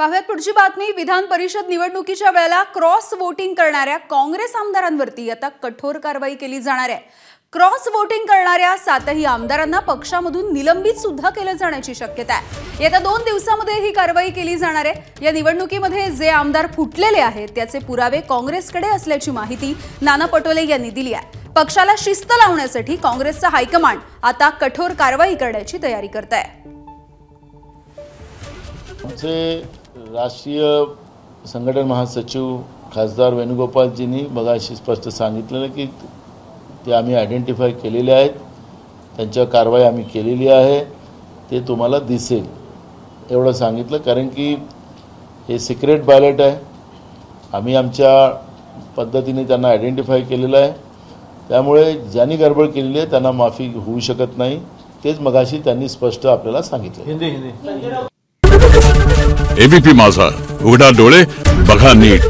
पाहुयात पुढची बातमी। विधान परिषद निवडणुकीच्या वेळेला क्रॉस वोटिंग करणाऱ्या काँग्रेस आमदारांवरती आता कठोर कारवाई केली जाणार आहे। क्रॉस वोटिंग करणाऱ्या 7ही आमदारांना पक्षामधून निलंबित सुद्धा केले जाण्याची शक्यता आहे। येत्या 2 दिवसांमध्ये ही कारवाई केली जाणार आहे। या निवडणुकीमध्ये जे आमदार फुटलेले आहेत त्याचे पुरावे काँग्रेसकडे असल्याची माहिती नाना पटोले यांनी दिली आहे। पक्षाला शिस्त लावण्यासाठी काँग्रेसचा हायकमांड आता कठोर कारवाई करण्याची तयारी करत आहे। राष्ट्रीय संघटन महासचिव खासदार वेणुगोपालजींनी मगाशी स्पष्ट सांगितलेलं की ते आम्ही आयडेंटिफाय केलेले आहेत, त्यांच्या कारवाई आम्ही केलेली आहे, ते तुम्हाला दिसेल एवढं सांगितलं। कारण की हे सिक्रेट बॅलेट आहे, आम्ही आमच्या पद्धतीने त्यांना आयडेंटिफाय केलेलं आहे, त्यामुळे ज्यांनी गडबड केलेली आहे त्यांना माफी होऊ शकत नाही। तेच मगाशी त्यांनी स्पष्ट आपल्याला सांगितलं। एबीपी माझा, उघडा डोळे बघा नीट।